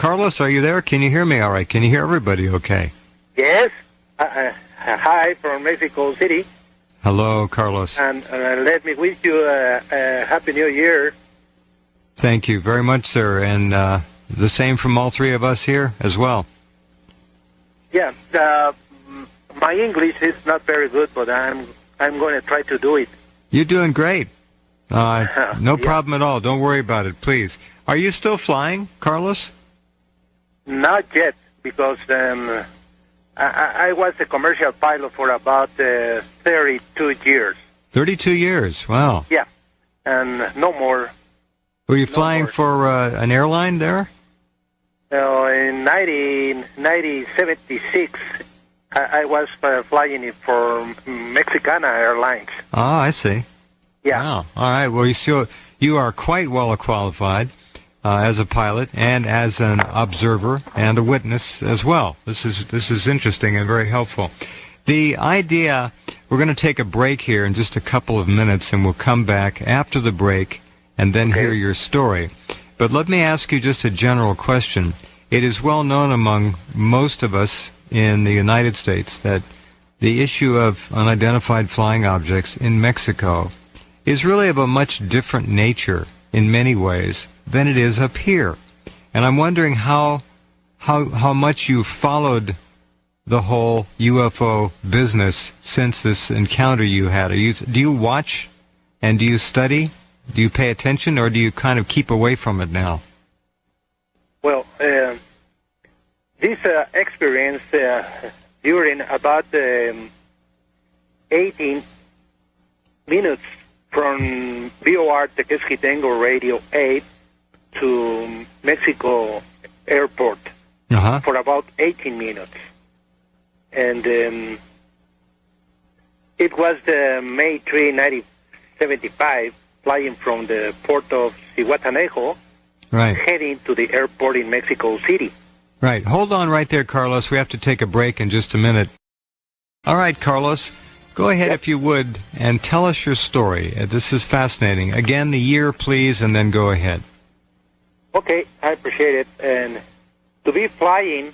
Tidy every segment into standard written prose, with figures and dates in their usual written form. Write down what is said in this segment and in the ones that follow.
Carlos, are you there? Can you hear me all right? Can you hear everybody okay? Yes. Hi from Mexico City. Hello, Carlos. And let me wish you a Happy New Year. Thank you very much, sir. And the same from all three of us here as well. Yeah. My English is not very good, but I'm going to try to do it. You're doing great. No problem at all. Don't worry about it, please. Are you still flying, Carlos? Not yet, because I was a commercial pilot for about 32 years. 32 years? Wow. Yeah, and no more. Were you flying for an airline there? In 1976, I was flying for Mexicana Airlines. Oh, I see. Yeah. Wow. All right. Well, you are quite well qualified as a pilot and as an observer and a witness as well. This is interesting and very helpful. The idea, we're going to take a break here in just a couple of minutes, and we'll come back after the break and then hear your story. But let me ask you just a general question. It is well known among most of us in the United States that the issue of unidentified flying objects in Mexico is really of a much different nature in many ways than it is up here. And I'm wondering how much you followed the whole UFO business since this encounter you had. Do you watch and do you study? Do you pay attention, or do you kind of keep away from it now? Well, this experience during about 18 minutes from Uriarte Radio 8 to Mexico Airport for about 18 minutes. And it was May 3, 1975, flying from the port of Zihuatanejo, heading to the airport in Mexico City. Right. Hold on right there, Carlos. We have to take a break in just a minute. All right, Carlos, go ahead if you would and tell us your story. This is fascinating. Again, the year, please, and then go ahead. Okay, I appreciate it. And to be flying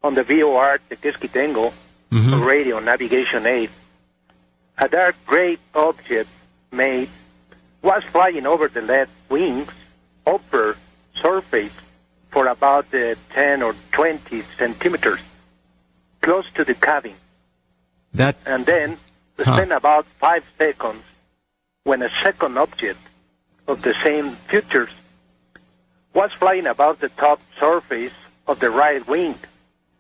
on the VOR, the Quisquitengo, radio navigation aid, a dark gray object was flying over the left wing's upper surface for about 10 or 20 centimeters, close to the cabin. And then spent about 5 seconds when a second object of the same features was flying about the top surface of the right wing.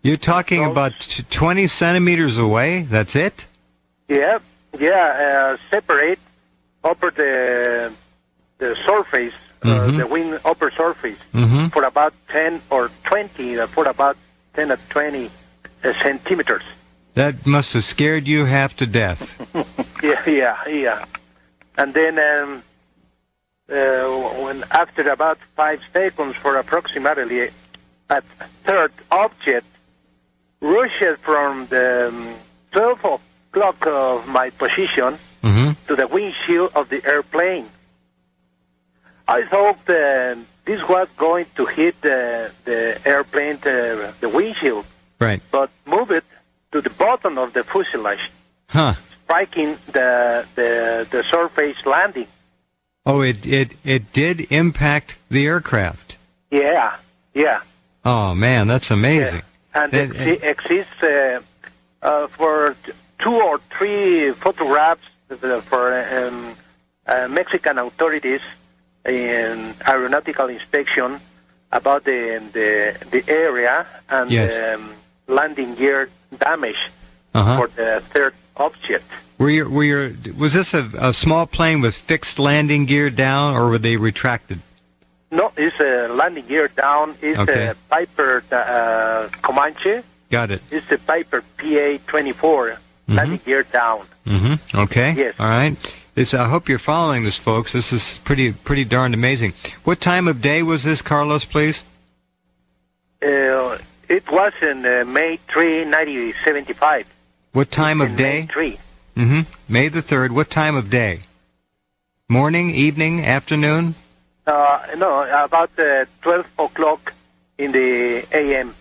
You're talking about 20 centimeters away? That's it? Yeah, separate over the surface, the wing upper surface, for about 10 or 20, for about 10 or 20 centimeters. That must have scared you half to death. Yeah. And then when after about 5 seconds, for approximately a third object rushes from the 12 o'clock of my position to the windshield of the airplane. I thought this was going to hit the airplane, the windshield, but move it to the bottom of the fuselage, striking the surface landing. Oh, it did impact the aircraft. Yeah. Oh man, that's amazing. Yeah. And it exists for 2 or 3 photographs for Mexican authorities in aeronautical inspection about the area and landing gear damage for the third object. Was this a small plane with fixed landing gear down, or were they retracted? No, it's a landing gear down. It's a Piper Comanche. Got it. It's a Piper PA-24 landing gear down. Okay. Yes. All right. I hope you're following this, folks. This is pretty darned amazing. What time of day was this, Carlos, please? It was in May 3, 1975. What time of day? May 3. May the 3rd. What time of day? Morning, evening, afternoon? No, about 12 o'clock in the a.m.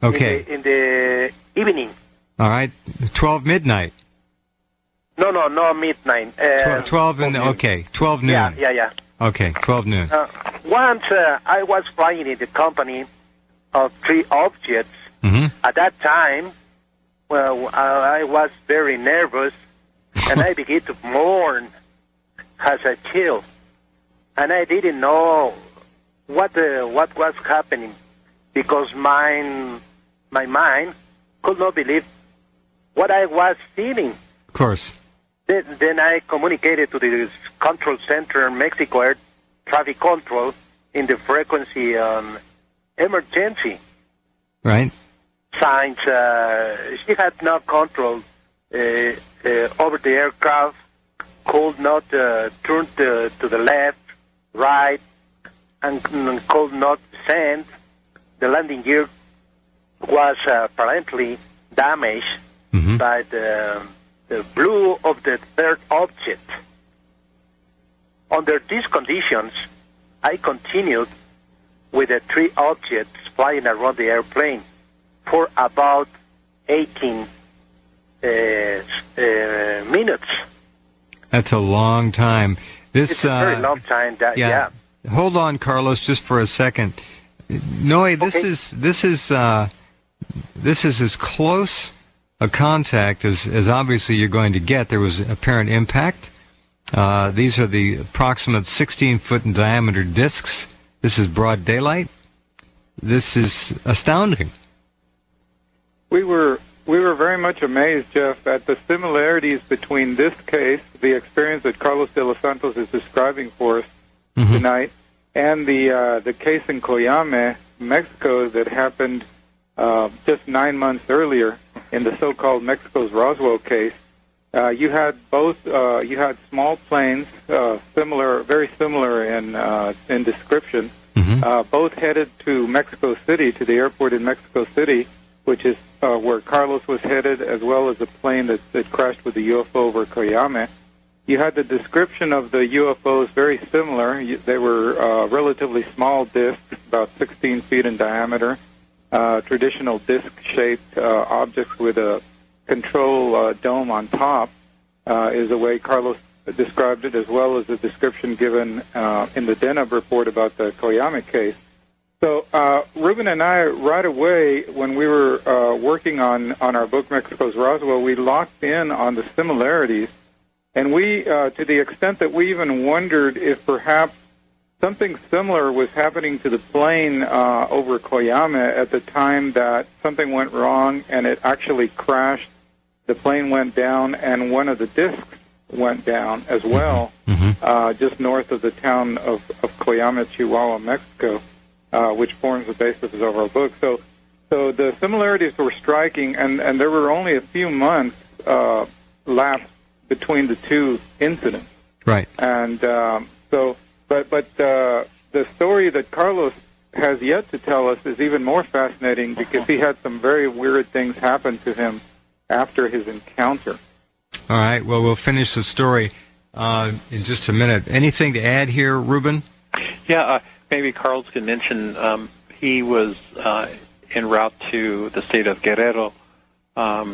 Okay. In the evening. All right. 12 midnight. No, midnight. 12 in the, okay. 12 noon. Yeah. Okay, 12 noon. Once I was flying in the company of 3 objects. Mm-hmm. At that time, well, I was very nervous, and I began to mourn as a child, and I didn't know what was happening because my mind could not believe what I was feeling. Of course. Then I communicated to the control center in Mexico Air Traffic Control in the frequency emergency. Right. Since she had no control over the aircraft, could not turn to the left, right, and could not descend. The landing gear was apparently damaged by the blue of the third object. Under these conditions, I continued with the 3 objects flying around the airplane for about 18 minutes. That's a long time. It's a very long time. Yeah. Hold on, Carlos, just for a second. Noe, this is as close a contact as obviously you're going to get. There was apparent impact. These are the approximate 16-foot in diameter discs. This is broad daylight. This is astounding. We were very much amazed, Jeff, at the similarities between this case, the experience that Carlos de los Santos is describing for us tonight, and the case in Coyame, Mexico, that happened just 9 months earlier in the so-called Mexico's Roswell case. You had both. You had small planes, very similar in description, both headed to Mexico City, to the airport in Mexico City, which is where Carlos was headed, as well as a plane that crashed with the UFO over Coyame. You had the description of the UFOs very similar. They were relatively small discs, about 16 feet in diameter, traditional disc-shaped objects with a control dome on top, is the way Carlos described it, as well as the description given in the Deneb report about the Coyame case. So Ruben and I, right away, when we were working on our book, Mexico's Roswell, we locked in on the similarities. And we, to the extent that we even wondered if perhaps something similar was happening to the plane over Coyame at the time that something went wrong and it actually crashed. The plane went down and one of the discs went down as well, just north of the town of Coyame, Chihuahua, Mexico, which forms the basis of our book. So the similarities were striking, and there were only a few months lapsed between the 2 incidents. Right. And but the story that Carlos has yet to tell us is even more fascinating because he had some very weird things happen to him after his encounter. All right. Well, we'll finish the story in just a minute. Anything to add here, Ruben? Yeah, maybe Carlos can mention he was en route to the state of Guerrero.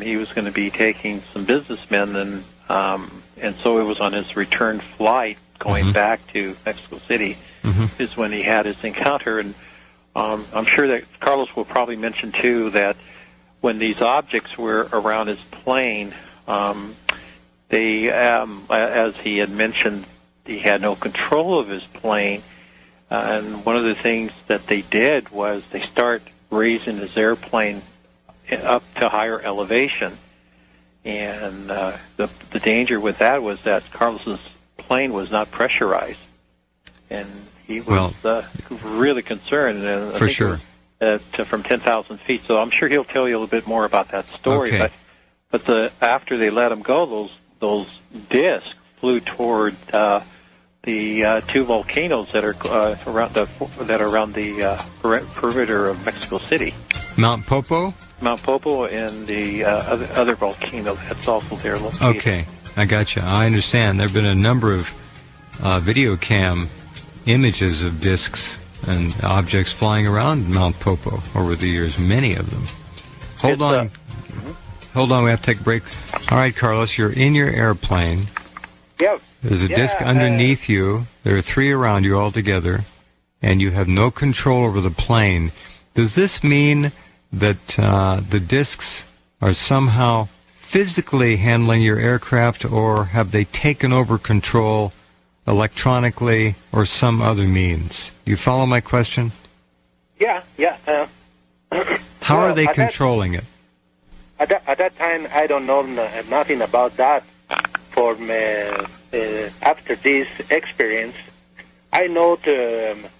He was going to be taking some businessmen, and so it was on his return flight going back to Mexico City is when he had his encounter. And I'm sure that Carlos will probably mention, too, that when these objects were around his plane, they, as he had mentioned, he had no control of his plane. And one of the things that they did was they start raising his airplane up to higher elevation. And the danger with that was that Carlos's plane was not pressurized. And he was really concerned. And for sure. From 10,000 feet. So I'm sure he'll tell you a little bit more about that story. Okay. But after they let him go, those discs flew toward the 2 volcanoes that are around the perimeter of Mexico City. Mount Popo? Mount Popo and the other volcano that's also there located. Okay, I got you. I understand. There have been a number of video cam images of discs and objects flying around Mount Popo over the years, many of them. Hold on, we have to take a break. All right, Carlos, you're in your airplane. Yep. There's a disc underneath you. There are 3 around you altogether, and you have no control over the plane. Does this mean that the discs are somehow physically handling your aircraft, or have they taken over control electronically or some other means? You follow my question? Yeah. How are they controlling it? At that time, I don't know nothing about that. After this experience, I know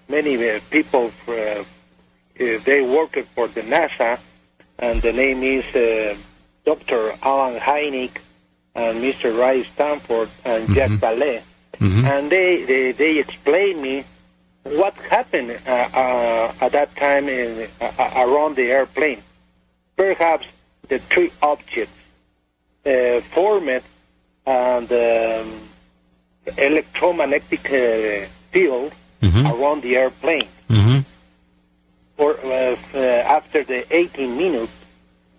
many people, they work for the NASA, and the name is Dr. Alan Hynek and Mr. Ray Stanford and Jack Ballet. And they explain me what happened at that time around the airplane. Perhaps the 3 objects formed the electromagnetic field around the airplane. Or after the 18 minutes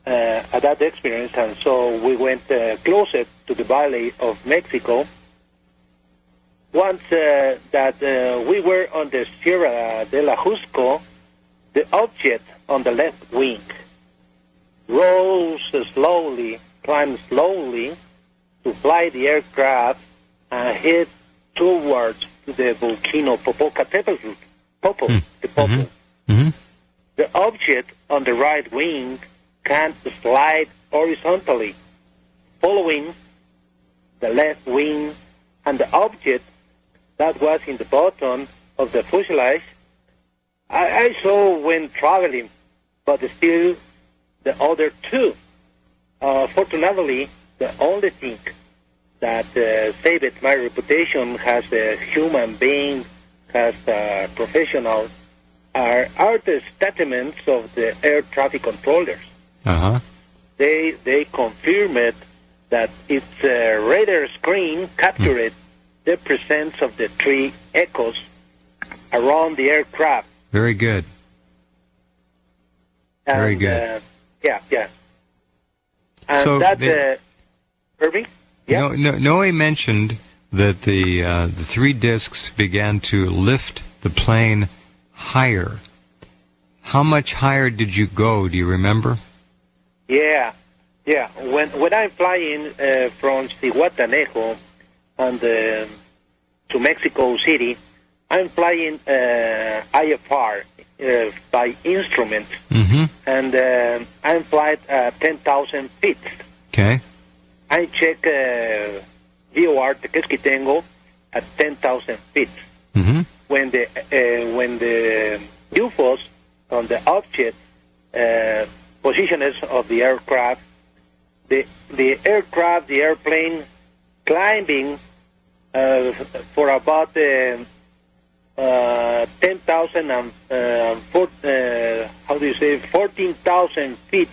at that experience, and so we went closer to the Valley of Mexico. Once that we were on the Sierra de la Jusco, the object on the left wing rose slowly, climbed slowly to fly the aircraft and head towards the volcano Popocatépetl, the Popo. The object on the right wing can slide horizontally, following the left wing, and the object that was in the bottom of the fuselage I saw when traveling, but still the other 2. Fortunately, the only thing that saved my reputation as a human being, as a professional, are the statements of the air traffic controllers. They confirmed that its radar screen captured the presence of the 3 echoes around the aircraft. Very good. Very good. Yeah. And so that, Irving? Yeah? Noe mentioned that the 3 discs began to lift the plane higher. How much higher did you go? Do you remember? Yeah. When I'm flying from Zihuatanejo and to Mexico City, I'm flying IFR by instrument, and I'm flying at 10,000 feet. Okay. I check Uriarte at 10,000 feet. When the UFOs on the object positions of the aircraft, the airplane climbing for about 10,000 and 14,000 feet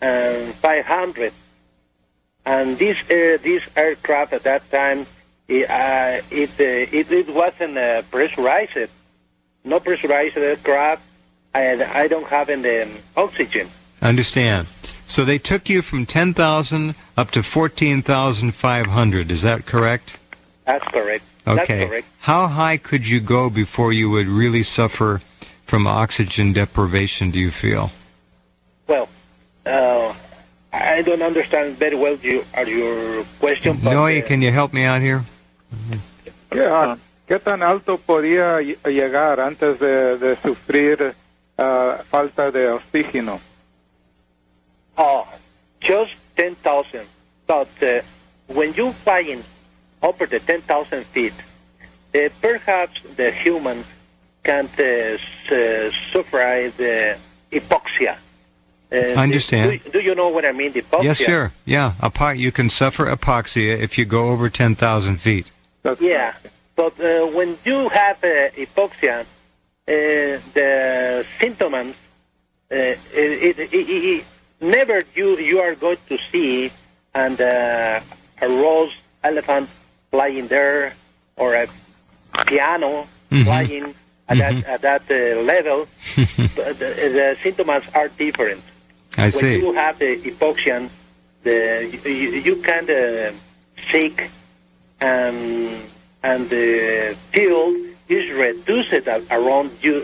and 500. And this aircraft at that time, it wasn't pressurized, no pressurized aircraft, and I don't have any oxygen. Understand. So they took you from 10,000 up to 14,500. Is that correct? That's correct. Okay. That's correct. How high could you go before you would really suffer from oxygen deprivation, do you feel? Well, I don't understand very well your question. Noe, can you help me out here? ¿Qué tan alto podía llegar antes de sufrir falta de oxígeno? Oh, just 10,000. But when you're flying over the 10,000 feet, perhaps the human can't suffer the hypoxia. I understand. Do you know what I mean, hypoxia? Yes, sure. Yeah, you can suffer hypoxia if you go over 10,000 feet. Yeah, but when you have hypoxia, the symptoms, never you are going to see and a rose elephant flying there or a piano flying at that level, the symptoms are different. I see. When you have the hypoxia, you can shake, and the field is reduced around you,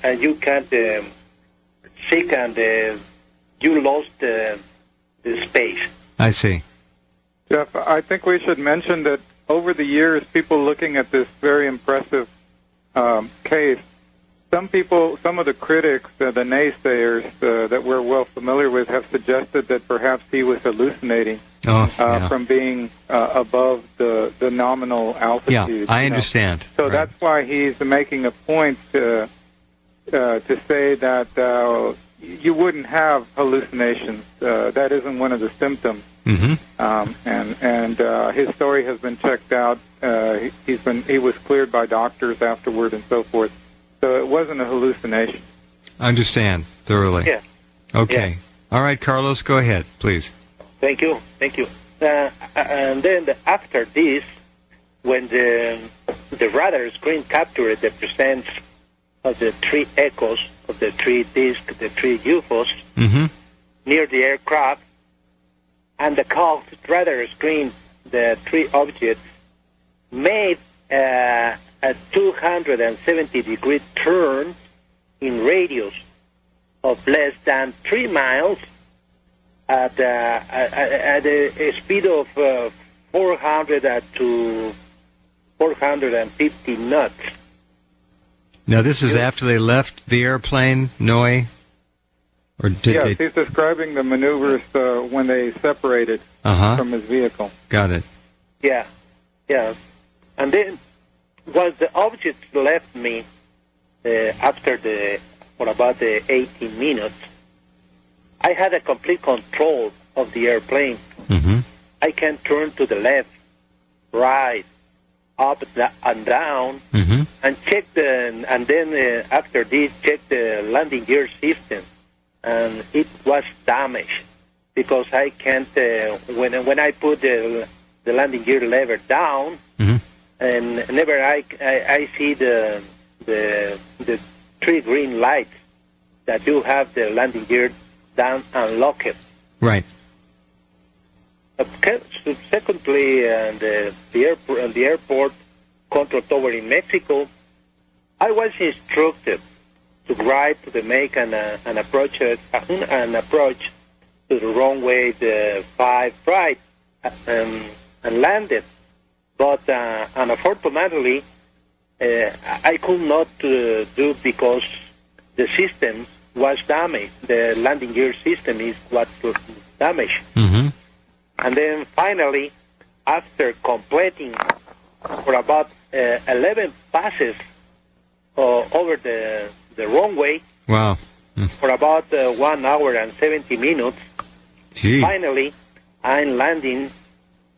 and you can't shake, and you lost the space. I see. Jeff, I think we should mention that over the years, people looking at this very impressive case, some of the critics, the naysayers that we're well familiar with, have suggested that perhaps he was hallucinating from being above the nominal altitude. Yeah, I understand. So that's why he's making a point to say that you wouldn't have hallucinations. That isn't one of the symptoms. And his story has been checked out. He was cleared by doctors afterward and so forth. So it wasn't a hallucination. Understand thoroughly. Yeah. Okay. Yeah. All right, Carlos, go ahead, please. Thank you. And then after this, when the radar screen captured the presence of the 3 echoes of the 3 discs, the 3 UFOs near the aircraft, and the cold radar screen, the 3 objects made a 270-degree turn in radius of less than 3 miles at a speed of 400 to 450 knots. Now, this is after they left the airplane, Noe? Or did he's describing the maneuvers when they separated from his vehicle. Got it. Yeah. And then, once the objects left me for about the 18 minutes, I had a complete control of the airplane. I can turn to the left, right, up and down, and check and then after this, check the landing gear system, and it was damaged because I can't. When I put the landing gear lever down, and whenever I see the 3 green lights that you have the landing gear down and lock it. Right. Secondly, the airport control tower in Mexico, I was instructed to drive to the make an approach to the runway, the 5 right, and landed. But unfortunately, I could not do because the system was damaged. The landing gear system was damaged. And then finally, after completing for about 11 passes over the runway, wow, for about 1 hour and 70 minutes, finally I'm landing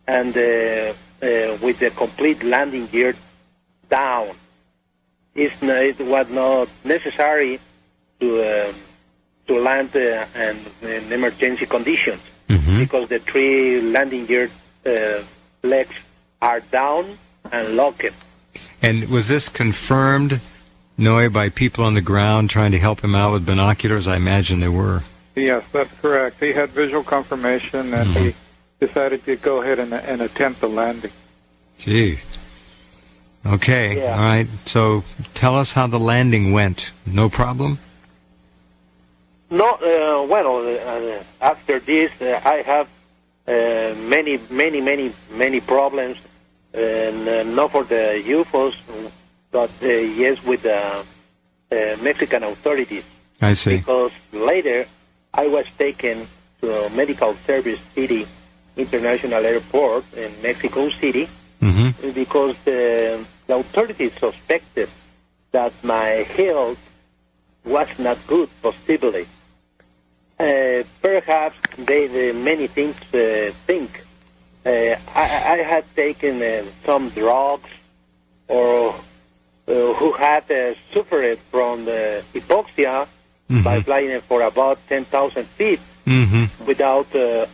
and with the complete landing gear down. It was not necessary to land in emergency conditions because the 3 landing gear legs are down and locked. And was this confirmed, Noe, by people on the ground trying to help him out with binoculars? I imagine they were. Yes, that's correct. He had visual confirmation, and he decided to go ahead and attempt the landing. Gee. Okay, all right. So tell us how the landing went. No problem? No, after this, I have many problems, and not for the UFOs, but yes, with the Mexican authorities. I see. Because later, I was taken to Medical Service City International Airport in Mexico City because the authorities suspected that my health was not good, possibly. Perhaps many things think. I had taken some drugs or who had suffered from hypoxia by flying for about 10,000 feet without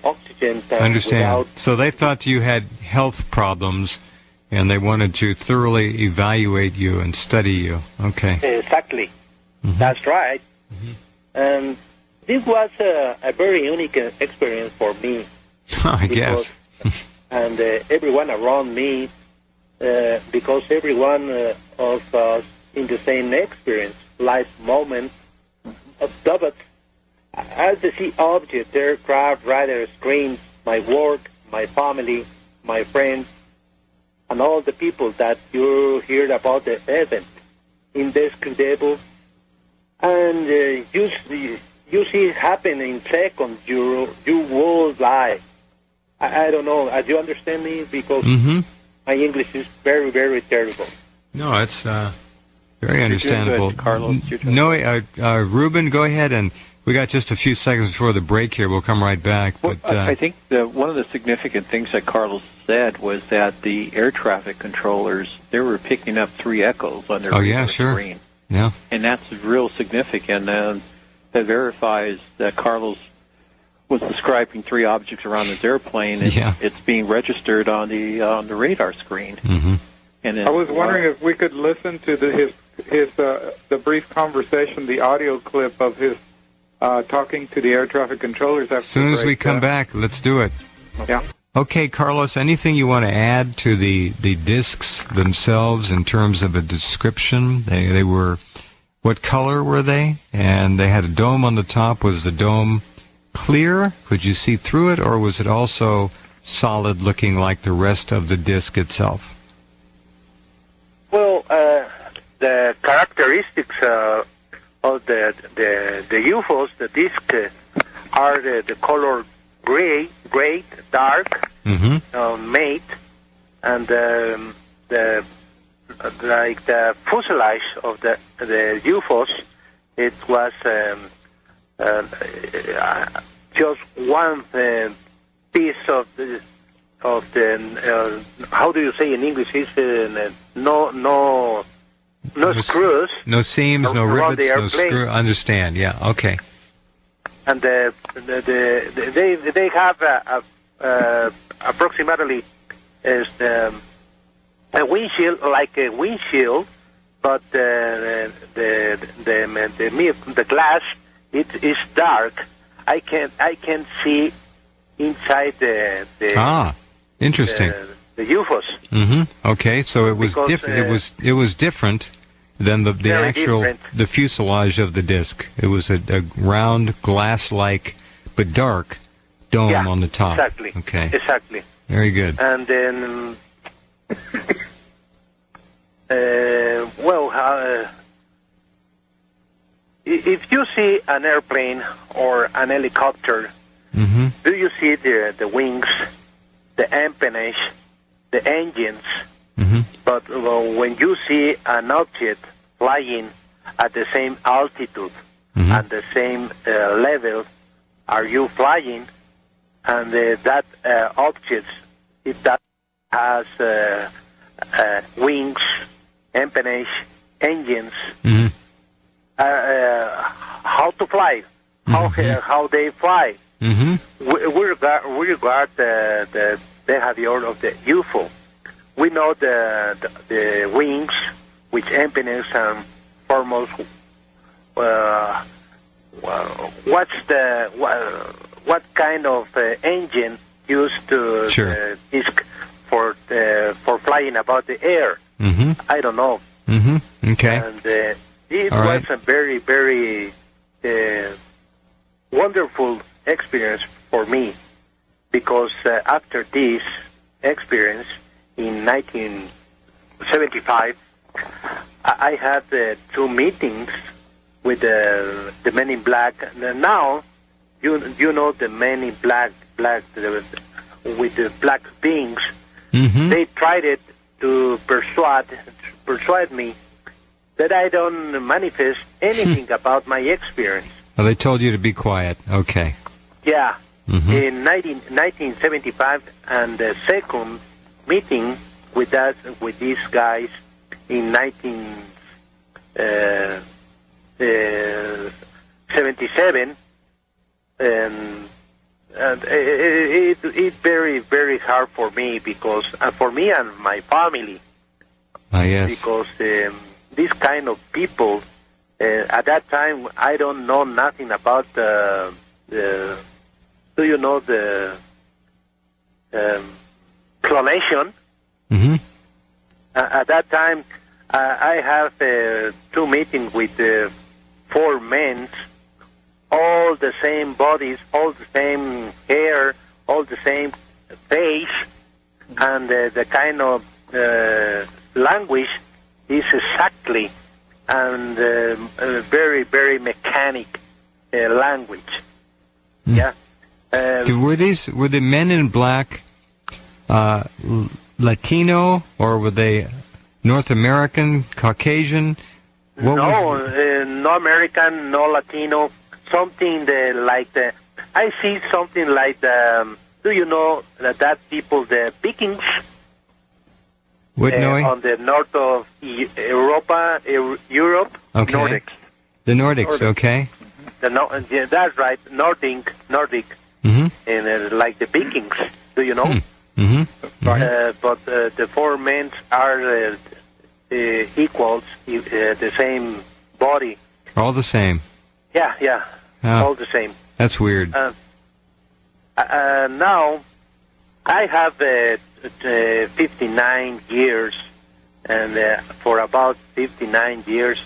oxygen. I understand. So they thought you had health problems And they wanted to thoroughly evaluate you and study you. Okay. Exactly. That's right. And this was a very unique experience for me. I guess. And everyone around me, because everyone of us in the same experience, life moment, but as I see objects, aircraft, radar, screens, my work, my family, my friends, and all the people that you heard about the event, indescribable, and you see it happen in seconds, you will die. I don't know. Do you understand me? Because my English is very, very terrible. No, it's very understandable. Good, Carlos. No, Ruben, go ahead, and we got just a few seconds before the break here. We'll come right back. Well, But I think one of the significant things that Carlos said was that the air traffic controllers, they were picking up 3 echoes on their radar screen. Yeah. And that's real significant, and that verifies that Carlos was describing 3 objects around his airplane, and it's being registered on the radar screen. And I was wondering if we could listen to the brief conversation, the audio clip of his talking to the air traffic controllers after as soon as we come back, let's do it. Yeah. Okay, Carlos, anything you want to add to the discs themselves in terms of a description? They were, what color were they? And they had a dome on the top. Was the dome clear? Could you see through it, or was it also solid, looking like the rest of the disc itself? Well, the characteristics of the UFOs, the disc, are the color gray, dark, mate, and the fuselage of the UFOs, it was just one piece of the how do you say in English? It's no screws, no seams, no rivets, no screw. Understand? Yeah. Okay. And they have approximately a windshield, like a windshield, but the glass it is dark. I can see inside the interesting. The UFOs. Okay, so it was different. It was different than the actual the fuselage of the disc. It was a round glass-like but dark dome on the top. Exactly. Okay. Exactly. Very good. And then, if you see an airplane or an helicopter, do you see the wings, the empennage, the engines? But when you see an object flying at the same altitude and the same level, are you flying? And that object, that has wings, empennage, engines. How to fly? How they fly? We regard the behavior of the UFO. We know the wings, which empennage and foremost. What kind of engine used to disc for flying about the air? I don't know. Okay. And it was a very, very wonderful experience for me, because after this experience in 1975, I had 2 meetings with the Men in Black. Now, you know the Men in Black with the black beings. They tried to persuade me that I don't manifest anything about my experience. Well, they told you to be quiet. Okay. Yeah. In 1975, and the second meeting with these guys in 1977, and And it's very, very hard for me because for me and my family. Yes. Because this kind of people, at that time, I don't know nothing about the do you know the clonation? Mm-hmm. At that time, I have 2 meetings with 4 men, all the same bodies, all the same hair, all the same face, and the kind of language is exactly and very, very mechanic language. Yeah. Were the men in black Latino, or were they North American, Caucasian? No American, no Latino. Something like the. I see something like the. Do you know that people, the Vikings? On the north of Europa, Europe. Okay. Nordics. The Nordics, okay. That's right, Nordic. Mm-hmm. And like the Vikings, do you know? Mm-hmm. But the 4 men are equals, the same body. All the same. Yeah, all the same. That's weird. Now, I have 59 years, and for about 59 years,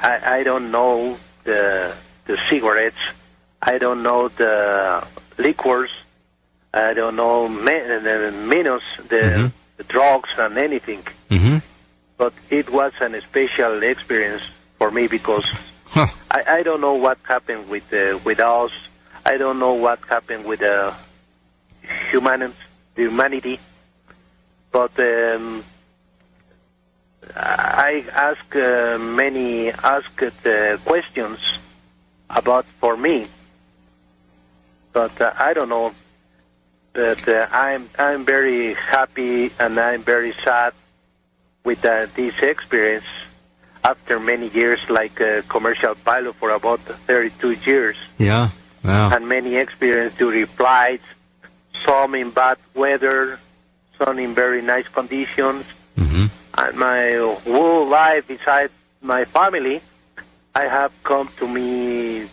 I don't know the cigarettes, I don't know the liquors, I don't know the drugs and anything. Mm-hmm. But it was a special experience for me because I don't know what happened with us. I don't know what happened with humanity. But I asked many questions about for me. But I don't know. But I'm very happy and I'm very sad with this experience after many years, like a commercial pilot for about 32 years. Yeah, wow. And many experience during flights, some in bad weather, some in very nice conditions. Mm-hmm. And my whole life, besides my family, I have come to me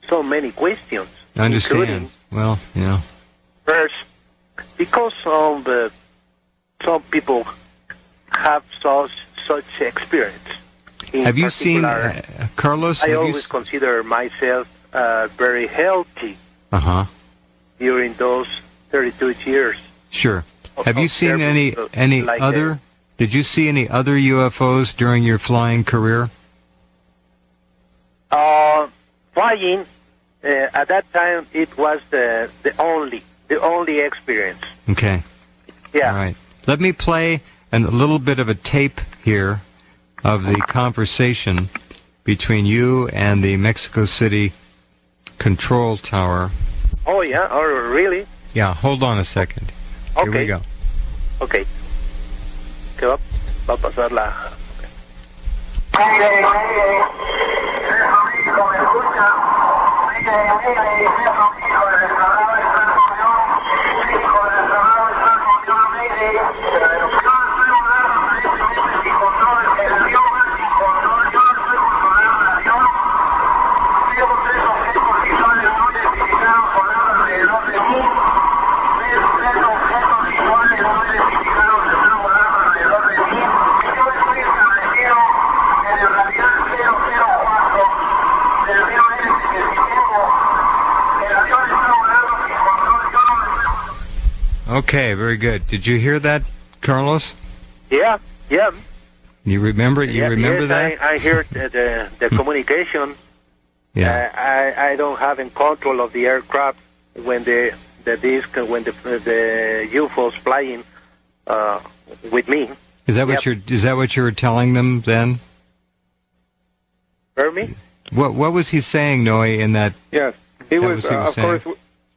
so many questions. I understand. Well, yeah. First, because of some people have such experience. Have you seen, Carlos? I always consider myself very healthy during those 32 years. Sure. Have you seen any like other? Did you see any other UFOs during your flying career? Flying at that time, it was the only experience. Okay. Yeah. All right. Let me play a little bit of a tape here of the conversation between you and the Mexico City control tower. Oh, yeah? Oh, really? Yeah, hold on a second. Okay. Here we go. Okay. ¿Qué va a pasar la...? Okay, very good. Did you hear that, Carlos? Yeah. You remember? You remember yes, that? I heard the communication. Yeah. I don't have in control of the aircraft when the UFOs flying with me. Is that what you were telling them then? Hear me? What was he saying, Noe, in that? Yes, he was of course.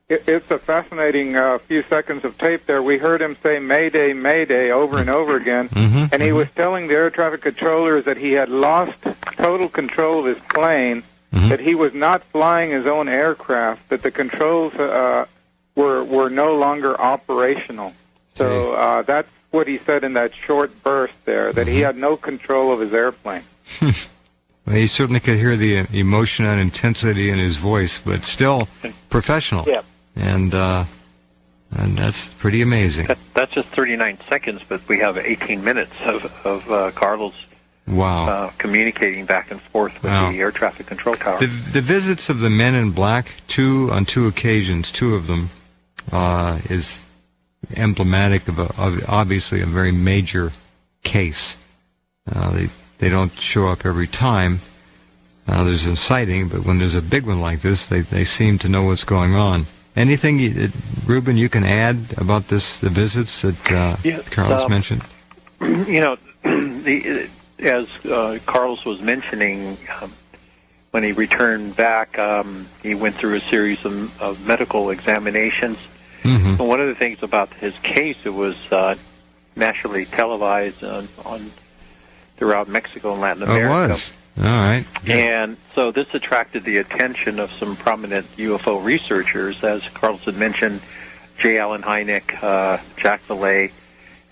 It's a fascinating few seconds of tape there. We heard him say Mayday, Mayday over and over again. And he was telling the air traffic controllers that he had lost total control of his plane, that he was not flying his own aircraft, that the controls were no longer operational. So that's what he said in that short burst there, that he had no control of his airplane. Well, you certainly could hear the emotion and intensity in his voice, but still professional. Yeah. And that's pretty amazing. That's just 39 seconds, but we have 18 minutes of Carlos communicating back and forth with the air traffic control tower. The visits of the men in black, on two occasions, two of them, is emblematic of obviously a very major case. They don't show up every time. There's a sighting, but when there's a big one like this, they seem to know what's going on. Anything, Ruben, you can add about the visits that Carlos mentioned? You know, as Carlos was mentioning, when he returned back, he went through a series of medical examinations. And one of the things about his case, it was nationally televised throughout Mexico and Latin America. It was. All right. Good. And so this attracted the attention of some prominent UFO researchers, as Carlos had mentioned, J. Allen Hynek, Jack Millay,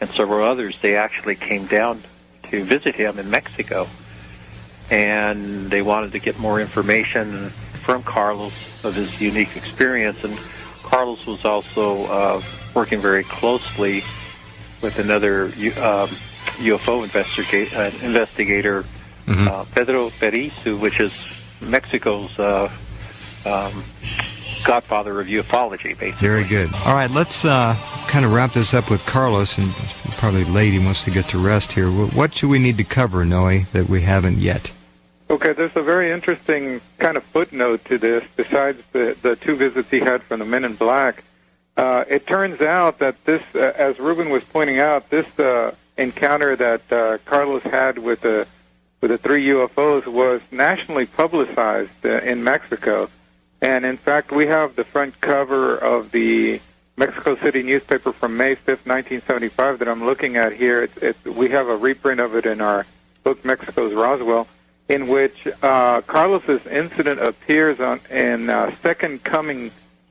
and several others. They actually came down to visit him in Mexico, and they wanted to get more information from Carlos of his unique experience. And Carlos was also working very closely with another UFO investigator, Pedro Perizu, which is Mexico's godfather of ufology, basically. Very good. All right, let's kind of wrap this up with Carlos, and it's probably late. He wants to get to rest here. What do we need to cover, Noe, that we haven't yet? Okay, there's a very interesting kind of footnote to this, besides the two visits he had from the Men in Black. It turns out that this, as Ruben was pointing out, this encounter that Carlos had with the three UFOs was nationally publicized in Mexico. And, in fact, we have the front cover of the Mexico City newspaper from May 5th, 1975 that I'm looking at here. We have a reprint of it in our book, Mexico's Roswell, in which Carlos's incident appears in Second Coming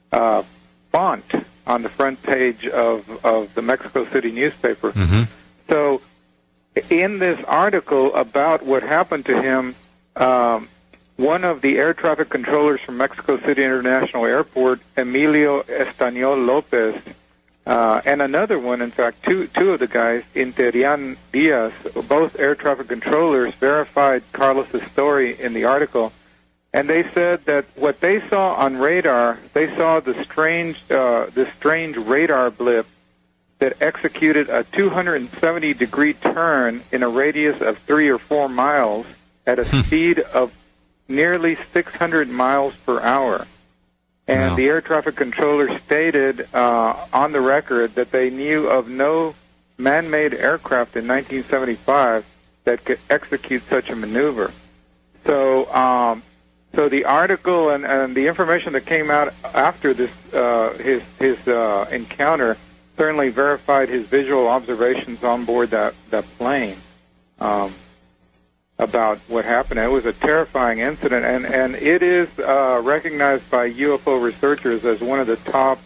font on the front page of the Mexico City newspaper. So in this article about what happened to him, one of the air traffic controllers from Mexico City International Airport, Emilio Estañol Lopez, and another one, in fact, two of the guys, Interian Diaz, both air traffic controllers, verified Carlos's story in the article. And they said that what they saw on radar, they saw the strange radar blip that executed a 270-degree turn in a radius of 3 or 4 miles at a speed of nearly 600 miles per hour. And the air traffic controller stated on the record that they knew of no man-made aircraft in 1975 that could execute such a maneuver. So the article and the information that came out after this his encounter certainly verified his visual observations on board that plane about what happened. It was a terrifying incident, and it is recognized by UFO researchers as one of the top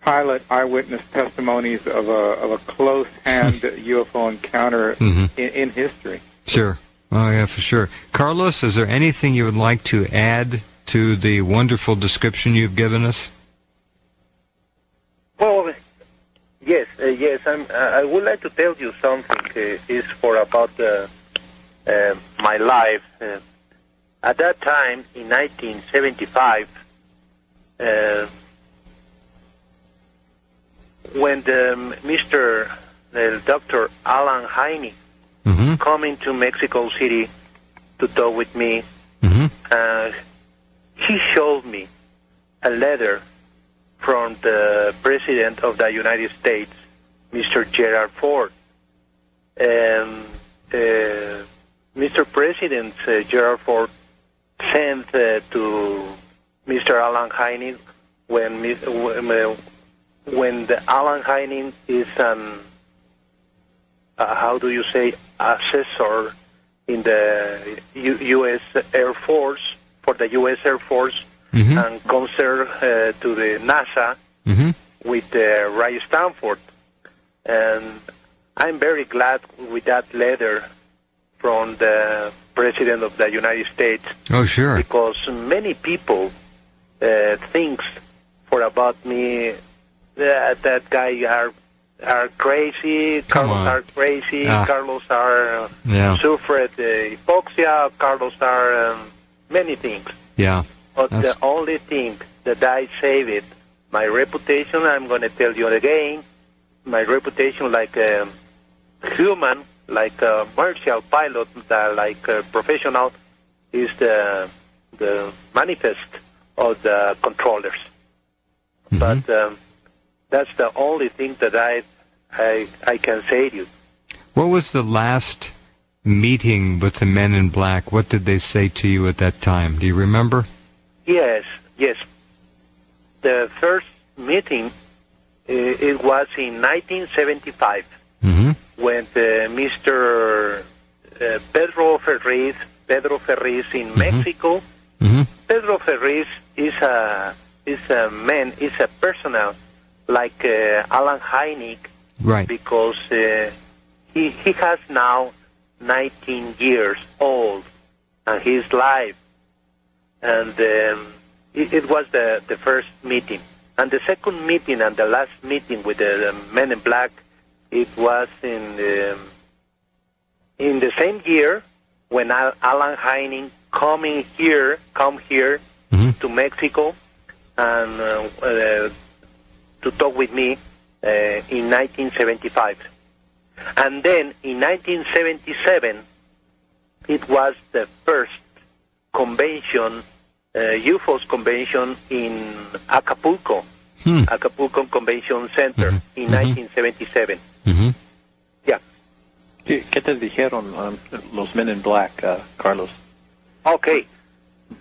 pilot eyewitness testimonies of a close-hand UFO encounter in history. Sure. Oh, yeah, for sure. Carlos, is there anything you would like to add to the wonderful description you've given us? Well, yes. I would like to tell you something. Is for about my life. At that time, in 1975, when the Dr. Alan Hynek coming to Mexico City to talk with me, he showed me a letter from the President of the United States, Mr. Gerald Ford. Mr. President Gerald Ford sent to Mr. Alan Hynek when the Alan Hynek is an assessor in the U.S. Air Force, for the U.S. Air Force, and concern to the NASA with Ray Stanford. And I'm very glad with that letter from the President of the United States. Oh, sure. Because many people thinks about me that guy are crazy, Carlos are crazy, Carlos are suffered hypoxia, Carlos are many things. Yeah. But the only thing that I saved my reputation, I'm going to tell you again, my reputation like a human, like a martial pilot, like a professional, is the manifest of the controllers. But that's the only thing that I can say to you. What was the last meeting with the men in black? What did they say to you at that time? Do you remember? Yes. The first meeting, it was in 1975, when Mr. Pedro Ferriz in Mexico. Pedro Ferriz is a man, is a personal like Alan Hynek, right? Because he has now 19 years old, and he's live. And it was the first meeting. And the second meeting and the last meeting with the men in black, it was in the same year when Alan Hynek come here to Mexico and to talk with me in 1975. And then in 1977, it was the first convention, UFOs convention in Acapulco, Acapulco Convention Center in 1977. Yeah. ¿Qué te dijeron los men in black, Carlos? Okay.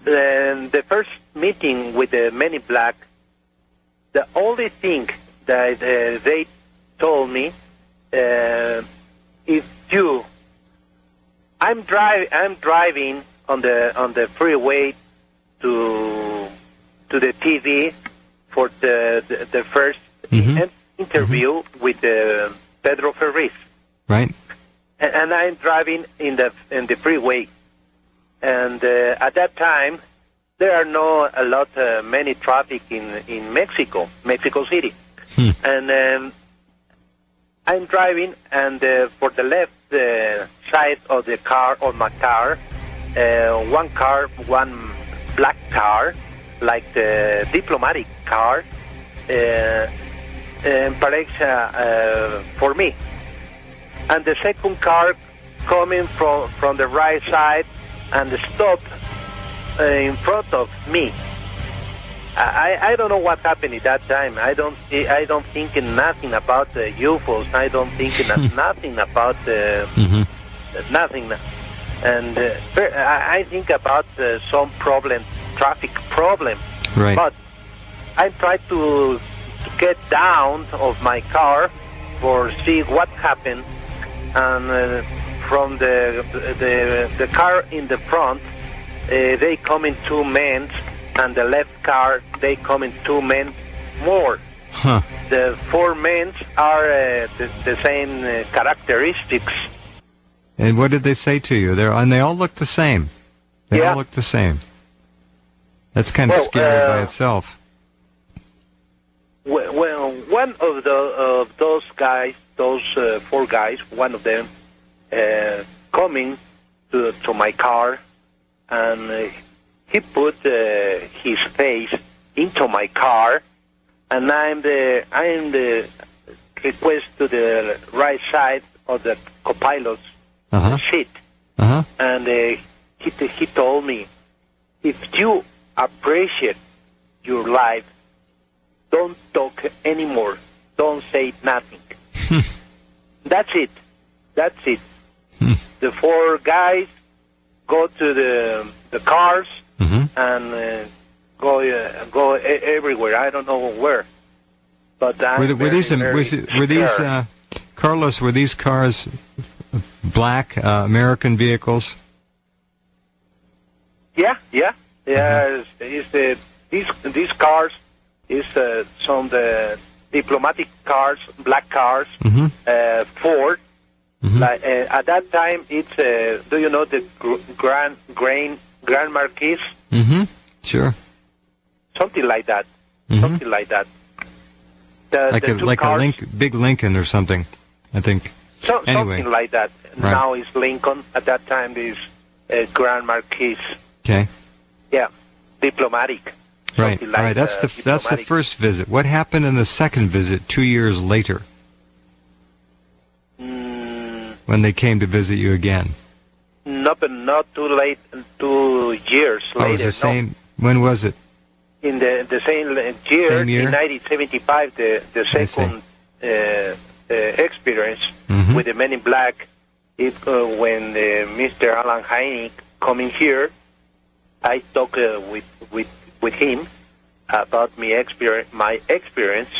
The first meeting with the men in black, the only thing that they told me, I'm driving on the freeway to the TV for the first interview with Pedro Ferriz. Right. And I'm driving in the freeway, and at that time there are many traffic in Mexico City, and I'm driving, and for the left side of the car, my car, one black car, like the diplomatic car, parked for me. And the second car coming from the right side and stop in front of me. I don't know what happened at that time. I don't think nothing about the UFOs. I don't think nothing about nothing. And I think about some traffic problem. Right. But I tried to get down of my car for see what happened. And from the car in the front, they come in two men, and the left car, they come in two men more. The four men are the same characteristics. And what did they say to you? And they all look the same. They all look the same. That's kind of scary by itself. Well, one of those guys, those four guys, one of them coming to my car, and he put his face into my car, and I'm the request to the right side of the co-pilot's seat, and he told me, if you appreciate your life, don't talk anymore. Don't say nothing. That's it. The four guys go to the cars and go everywhere. I don't know where. But were these Carlos? Were these cars black American vehicles? Yeah. It's these cars is some diplomatic cars, black cars, Ford. Like, at that time, it's do you know the Grand Marquis? Sure. Something like that. Something like that. Like a big Lincoln or something, I think. Anyway. Something like that. Right. Now it's Lincoln. At that time, is Grand Marquis. Okay. Yeah, diplomatic. Right. Like, right. That's the first visit. What happened in the second visit 2 years later? When they came to visit you again? No, but not too late. 2 years later. Oh, it was the same. When was it? In the same year, in 1975, the second experience with the Men in Black, when Mr. Alan Hynek coming here, I talked with him about my experience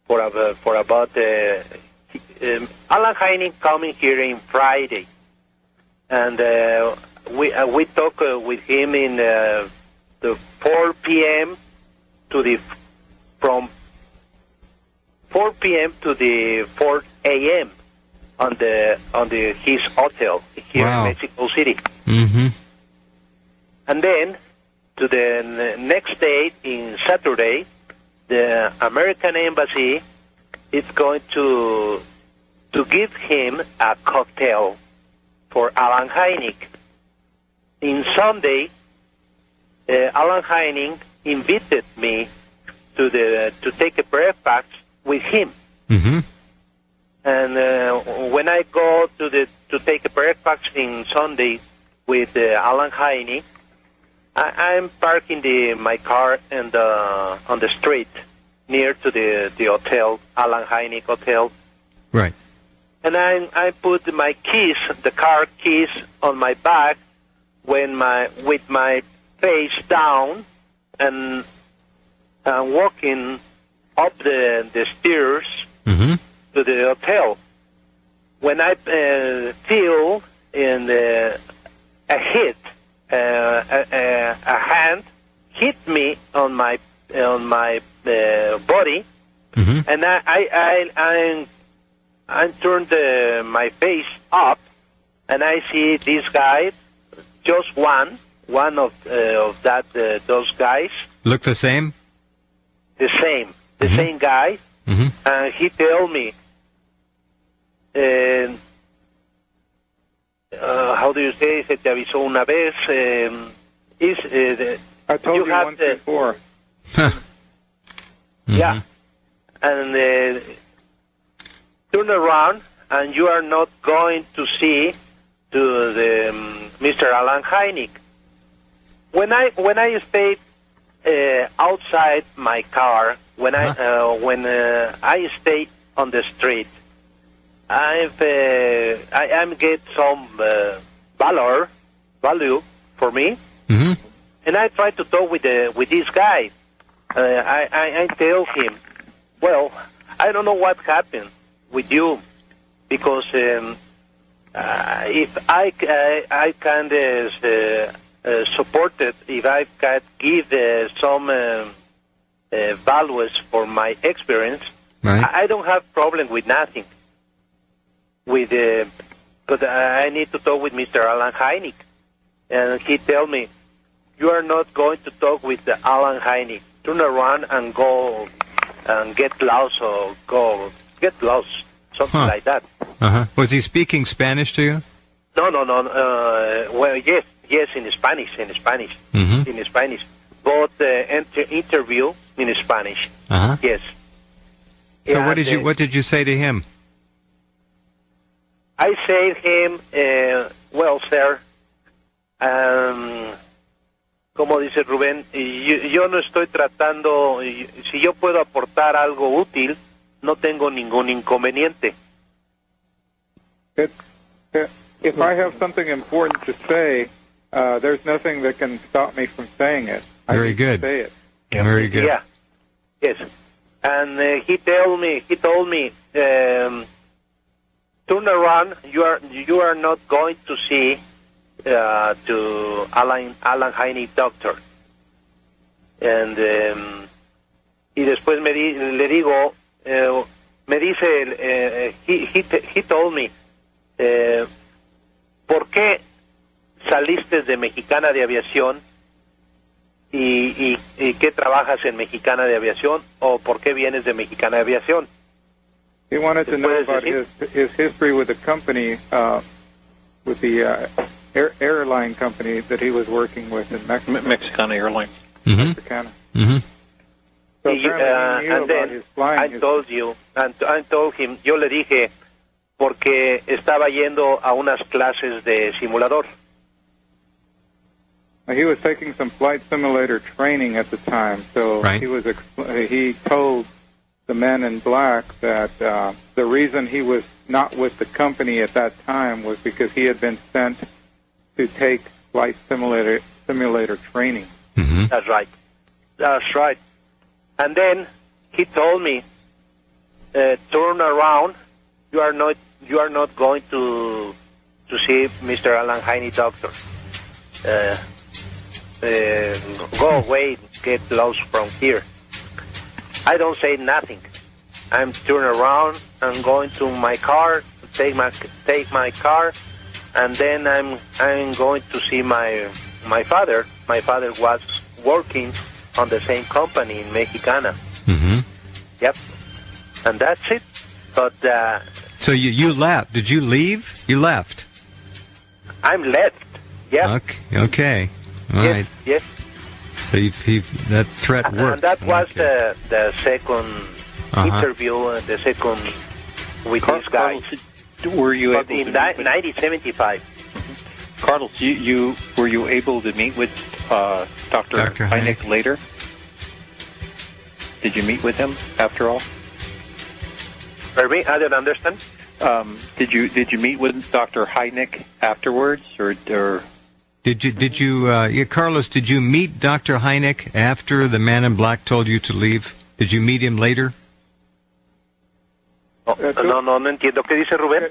for about Alan Hynek coming here in Friday, and we talked with him in the 4 p.m. from 4 p.m. to the 4 a.m. on his hotel here in Mexico City. And then to the next day, in Saturday, the American Embassy is going to give him a cocktail for Alan Hynek. In Sunday, Alan Hynek invited me to take a breakfast with him. And when I go to take a breakfast in Sunday with Alan Hynek, I'm parking my car on the street near to the hotel, Alan Hynek Hotel. Right. And I put my keys, the car keys, on my back with my face down, and walking up the stairs to the hotel. When I feel a hit, a hand hit me on my body, and I turned my face up, and I see this guy, just one of those guys. Look the same? The same guy, and he told me, how do you say, se te avisó una vez, I told you once before. Yeah, and turn around, and you are not going to see to the Mr. Alan Hynek. When I stayed outside my car, when I stay on the street, I get some value for me, and I try to talk with this guy. I tell him, well, I don't know what happened with you, because if I can support it, if I can give some values for my experience, right. I don't have problem with nothing. But I need to talk with Mr. Alan Hynek, and he tell me, you are not going to talk with Alan Hynek. Turn around and go and get lost, or go get lost, something like that. Was he speaking Spanish to you? No. Well, yes, in Spanish. In Spanish. Both interview in Spanish. Yes. So and, what did you say to him? I say to him, well, sir, como dice Rubén, yo no estoy tratando, si yo puedo aportar algo útil, no tengo ningún inconveniente. If I have something important to say, there's nothing that can stop me from saying it. Very good. Say it. Very good. Yeah. Yes. And he told me, turn around. You are not going to see to Alan Hynek doctor. And y después le digo, me dice, he told me, ¿por qué saliste de Mexicana de Aviación y qué trabajas en Mexicana de Aviación o por qué vienes de Mexicana de Aviación? He wanted to know about his history with the company, with the airline company that he was working with in Mexico. Mexicana Airlines. Mexicana. So and then I told him, yo le dije, porque estaba yendo a unas clases de simulador. He was taking some flight simulator training at the time, so he told the men in black that the reason he was not with the company at that time was because he had been sent to take flight simulator training. That's right. And then he told me, turn around. You are not going to see Mr. Alan Heine, doctor. Go away, get lost from here. I don't say nothing. I'm turn around. I'm going to my car, take my car, and then I'm going to see my father. My father was working on the same company in Mexicana. Yep, and that's it. But so you left? Did you leave? You left? I'm left. Yeah. Okay. All right. Yes. So that threat worked. And that was the second interview, the second with this guy. Were you able in 1975? Carlos, were you able to meet with Dr. Heine later? Did you meet with him after all? Pardon me, I don't understand. Did you meet with Dr. Heine afterwards, or? Did you, Carlos? Did you meet Dr. Heine after the man in black told you to leave? Did you meet him later? No entiendo. ¿Qué dice Rubén?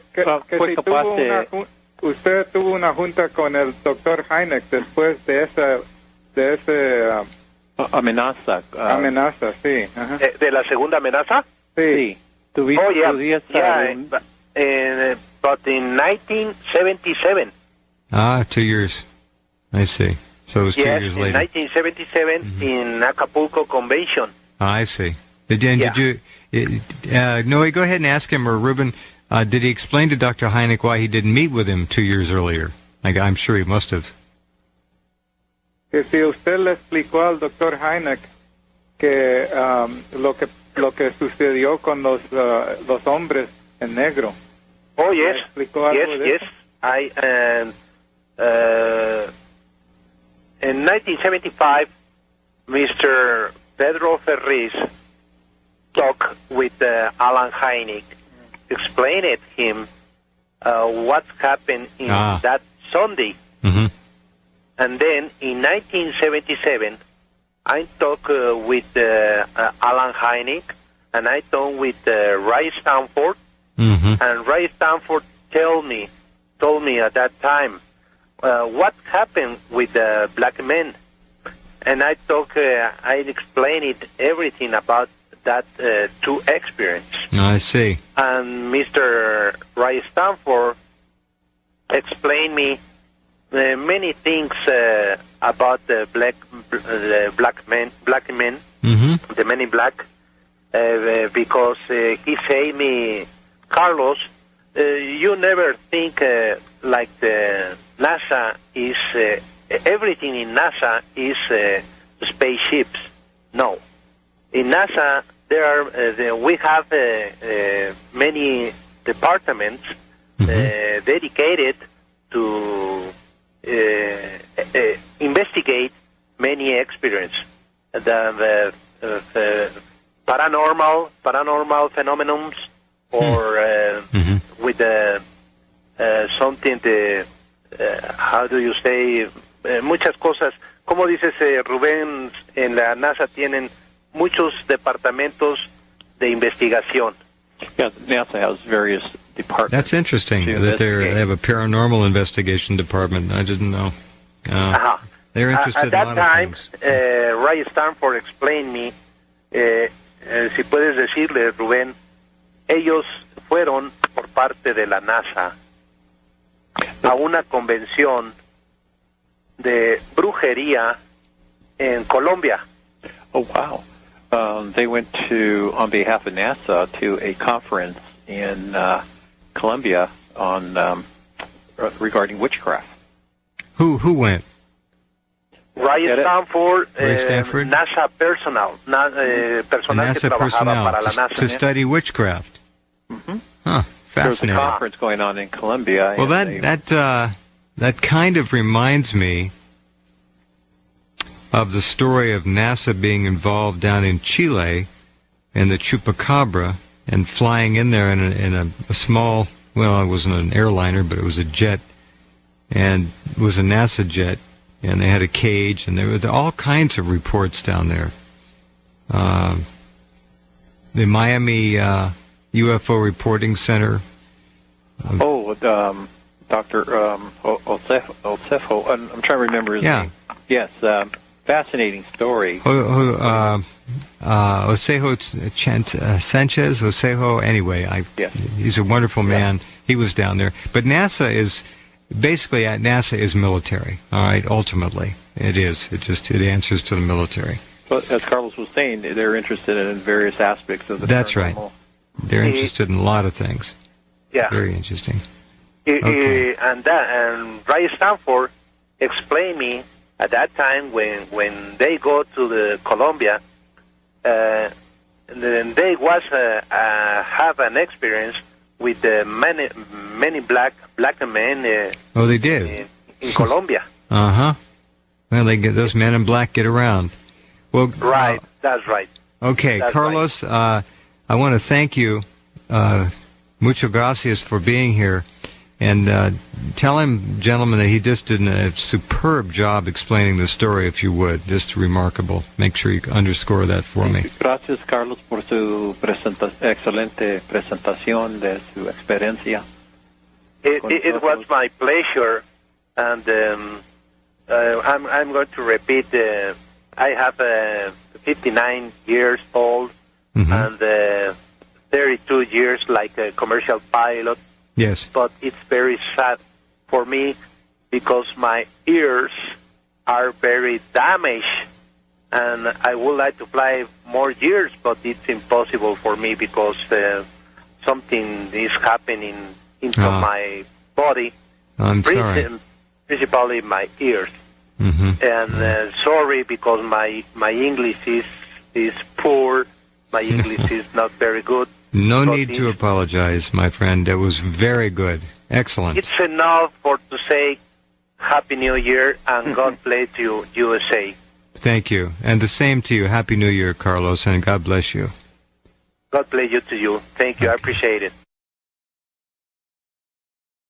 Usted tuvo una junta con el doctor Heine después de ese amenaza. Amenaza, sí. ¿De la segunda amenaza? Sí. But in 1977. 2 years. I see. So it was 2 years later. Yes, in 1977 in Acapulco Convention. I see. Did you Noe, go ahead and ask him, or Ruben, did he explain to Dr. Heine why he didn't meet with him 2 years earlier? I'm sure he must have. Que si usted le explicó al Dr. Heine que lo que sucedió con los hombres en negro. Oh, yes. Yes. In 1975, Mr. Pedro Ferriz talked with Alan Heine, explained him what happened in that Sunday. And then in 1977, I talked with Alan Heine, and I talked with Ray Stanford, and Ray Stanford told me at that time what happened with the black men, and I explained everything about that two experience. I see. And Mr. Ray Stanford explained me many things about the black men, the men in black, because he say me, Carlos, you never think like the NASA is everything in NASA is spaceships. No, in NASA we have many departments dedicated to investigate many experience, the paranormal phenomena, or with something how do you say, muchas cosas. Como dices, Rubén, en la NASA tienen muchos departamentos de investigación. Yeah, NASA has various departments. That's interesting that they have a paranormal investigation department. I didn't know. They're interested at that in a lot time, of things. Ray Stanford explained me, si puedes decirle, Rubén, ellos fueron por parte de la NASA a una convención de brujería en Colombia. Oh, wow. They went to, on behalf of NASA, to a conference in Colombia on regarding witchcraft. Who went? Ray Stanford, NASA personal que NASA trabajaba personnel para la NASA. to study witchcraft. Mm-hmm. Huh, There was a fascinating. conference going on in Colombia. Well, that kind of reminds me of the story of NASA being involved down in Chile in the Chupacabra and flying in there in a small, well, it wasn't an airliner, but it was a jet, and it was a NASA jet, and they had a cage, and there were all kinds of reports down there. The Miami UFO Reporting Center. Dr. Olsefo, I'm trying to remember his name. Yes, fascinating story. Osejo Sanchez, Osejo, anyway, he's a wonderful man. Yeah. He was down there. But NASA is military, all right, ultimately. It is. It answers to the military. But as Carlos was saying, they're interested in various aspects of the That's right. They're interested in a lot of things. Yeah. Very interesting. Okay. And Ray Stanford explained me at that time when they go to the Colombia, then they was have an experience with many black men. They did in Colombia. Well, those men in black get around. Well, right. That's right. Okay, that's Carlos. Right. I want to thank you. Muchas gracias for being here. And tell him, gentlemen, that he just did a superb job explaining the story, if you would. Just remarkable. Make sure you underscore that for me. Gracias, Carlos, por su excelente presentación de su experiencia. It was my pleasure, and I'm going to repeat. I have 59 years old, and 32 years like a commercial pilot. Yes. But it's very sad for me because my ears are very damaged, and I would like to fly more years, but it's impossible for me because something is happening into my body. I'm sorry. Principally my ears. And sorry because my English is poor. My English is not very good. No need to apologize, my friend. That was very good. Excellent. It's enough to say Happy New Year and God bless you, USA. Thank you. And the same to you. Happy New Year, Carlos, and God bless you. God bless you to you. Thank you. Okay. I appreciate it.